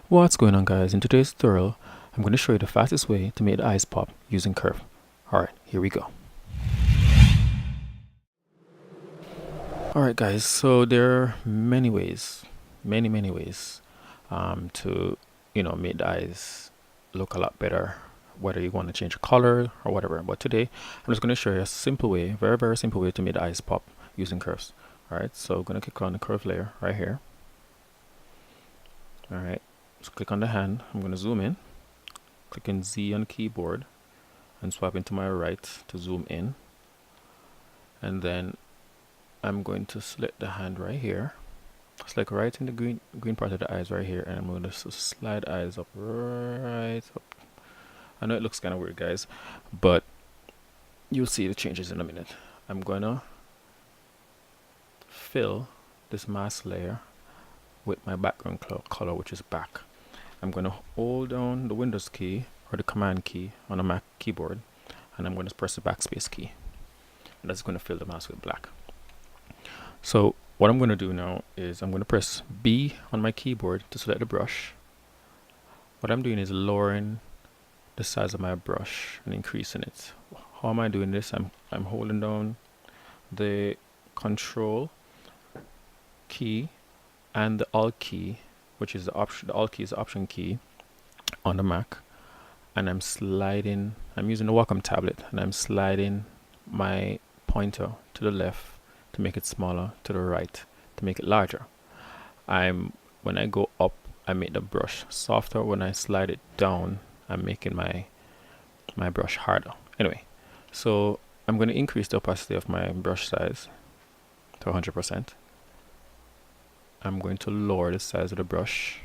What's going on, guys? In today's tutorial, I'm going to show you the fastest way to make the eyes pop using curve. Alright, here we go. Alright guys, so there are many ways, many ways to make the eyes look a lot better, whether you want to change the color or whatever. But today I'm just going to show you a simple way, very simple way to make the eyes pop using curves. Alright, so I'm going to click on the curve layer right here. Alright, so click on the hand. I'm going to zoom in, clicking Z on the keyboard and swiping to my right to zoom in, and then I'm going to select the hand right here, select right in the green part of the eyes right here, and I'm going to slide eyes up right up. I know it looks kind of weird, guys, but you'll see the changes in a minute. I'm going to fill this mask layer with my background color, which is black. I'm going to hold down the Windows key or the command key on a Mac keyboard, and I'm going to press the backspace key, and that's going to fill the mask with black. So what I'm going to do now is I'm going to press B on my keyboard to select the brush. What I'm doing is lowering the size of my brush and increasing it. How am I doing this? I'm holding down the Control key and the Alt key, which is the option. The Alt key is the Option key on the Mac, and I'm sliding. I'm using the Wacom tablet, and I'm sliding my pointer to the left to make it smaller, to the right to make it larger. When I go up, I make the brush softer. When I slide it down, I'm making my brush harder. Anyway, so I'm going to increase the opacity of my brush size to 100%. I'm going to lower the size of the brush.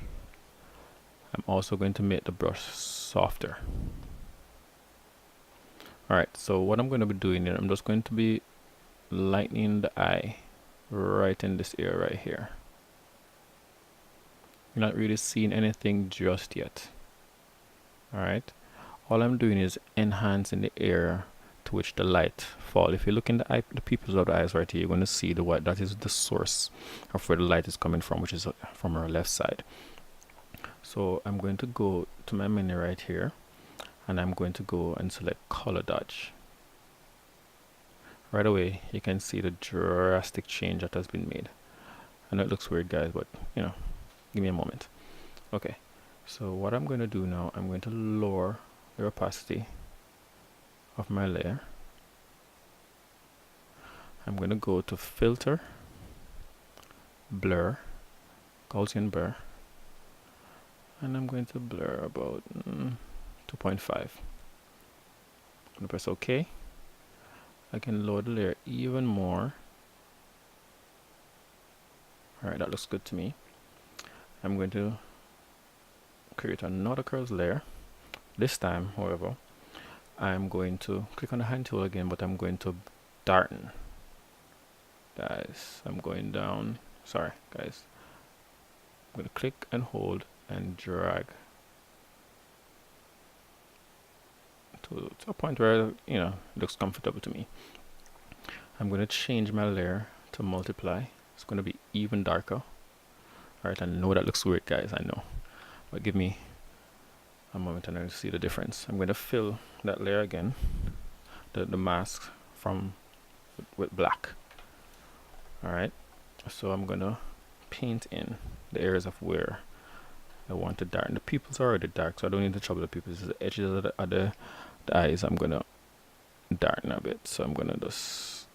I'm also going to make the brush softer. Alright, so what I'm going to be doing here, I'm just going to be lightening the eye right in this area right here. You're not really seeing anything just yet. Alright, all I'm doing is enhancing the area to which the light fall. If you look in the pupils of the eyes right here, you're going to see the white. That is the source of where the light is coming from, which is from our left side. So I'm going to go to my menu right here, and I'm going to go and select color dodge. Right away you can see the drastic change that has been made. I know it looks weird, guys, but give me a moment. Okay, so what I'm going to do now, I'm going to lower the opacity of my layer. I'm going to go to Filter, Blur, Gaussian Blur, and I'm going to blur about 2.5. I'm going to press OK. I can lower the layer even more. Alright, that looks good to me. I'm going to create another curves layer. This time, however, I'm going to click on the hand tool again, but I'm going to darken. Guys, I'm going down. Sorry, guys. I'm going to click and hold and drag to a point where it looks comfortable to me. I'm going to change my layer to multiply. It's going to be even darker. Alright, I know that looks weird, guys, I know, but give me a moment and I'll see the difference. I'm going to fill that layer again, the mask with black. Alright, so I'm going to paint in the areas of where I want to darken. The pupils are already dark, so I don't need to trouble the pupils. The edges of the eyes I'm going to darken a bit. So I'm going to just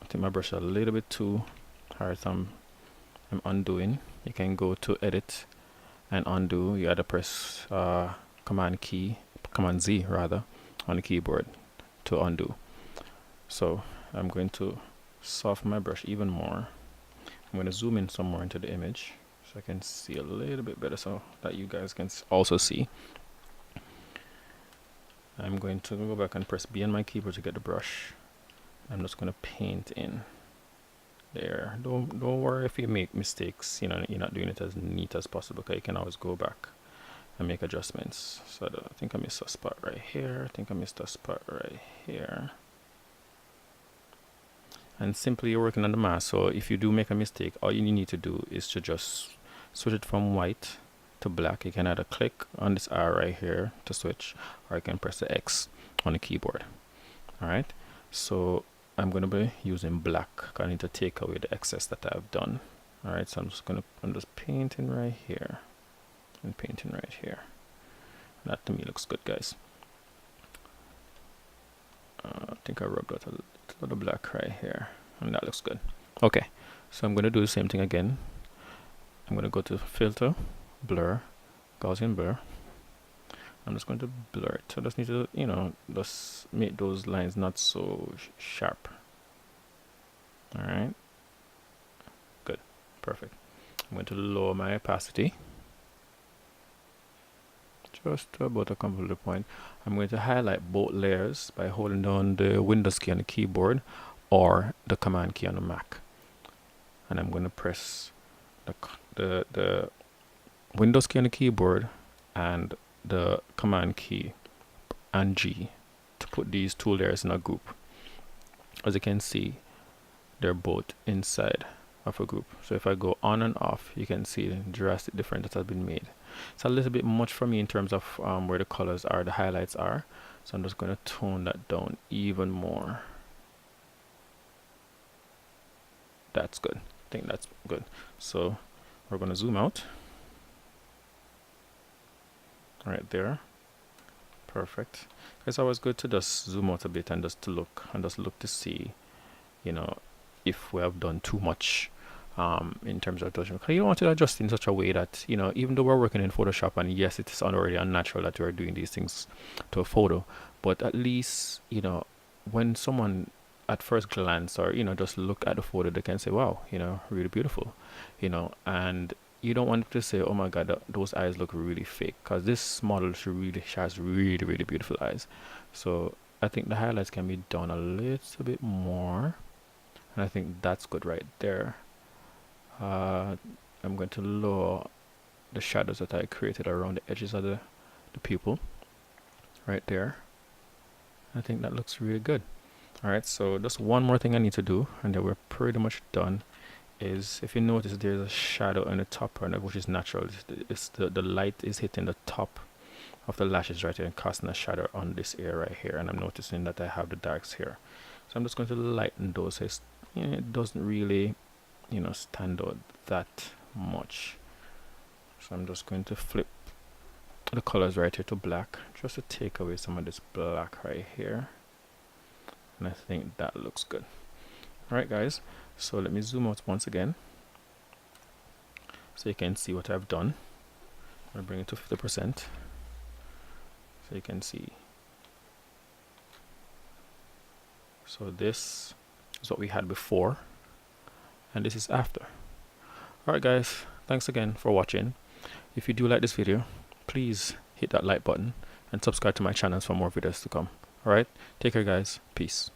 take my brush a little bit too hard. So I'm undoing. You can go to edit and undo. You gotta press command Z rather on the keyboard to undo. So I'm going to soften my brush even more. I'm going to zoom in some more into the image so I can see a little bit better, so that you guys can also see. I'm going to go back and press B on my keyboard to get the brush. I'm just going to paint in there. Don't worry if you make mistakes. You're not doing it as neat as possible. Okay, you can always go back and make adjustments. So I think I missed a spot right here. I think I missed a spot right here. And simply you're working on the mask. So if you do make a mistake, all you need to do is to just switch it from white to black, you can either click on this R right here to switch, or you can press the X on the keyboard. Alright, so I'm going to be using black. I need to take away the excess that I've done. Alright, so I'm just painting right here and painting right here. That to me looks good, guys. I think I rubbed out a little black right here, and that looks good. Okay, so I'm going to do the same thing again. I'm going to go to Filter, Blur, Gaussian Blur. I'm just going to blur it. So I just need to, just make those lines not so sharp. Alright, good, perfect. I'm going to lower my opacity just to about a comfortable point. I'm going to highlight both layers by holding down the Windows key on the keyboard or the Command key on the Mac. And I'm going to press the Windows key on the keyboard and the Command key and G to put these two layers in a group. As you can see, they're both inside of a group. So if I go on and off, you can see the drastic difference that has been made. It's a little bit much for me in terms of where the colors are, the highlights are. So I'm just going to tone that down even more. That's good. I think that's good. So we're going to zoom out. Right there. Perfect. It's always good to just zoom out a bit and just look to see, if we have done too much in terms of adjustment. You don't want to adjust in such a way that, even though we're working in Photoshop, and yes, it is already unnatural that we're doing these things to a photo, but at least, when someone at first glance or, just look at the photo, they can say, wow, really beautiful, and you don't want to say, oh my god, those eyes look really fake, because this model has really, really beautiful eyes. So I think the highlights can be done a little bit more, and I think that's good right there. I'm going to lower the shadows that I created around the edges of the pupil right there. I think that looks really good. Alright, so just one more thing I need to do, and then we're pretty much done. Is, if you notice, there's a shadow on the top corner, which is natural. It's the light is hitting the top of the lashes right here and casting a shadow on this area right here, and I'm noticing that I have the darks here. So I'm just going to lighten those so it doesn't really stand out that much. So I'm just going to flip the colors right here to black, just to take away some of this black right here, and I think that looks good. Alright guys, so let me zoom out once again so you can see what I've done. I'm going to bring it to 50% so you can see. So this is what we had before, and this is after. Alright guys, thanks again for watching. If you do like this video, please hit that like button and subscribe to my channels for more videos to come. Alright, take care guys, peace.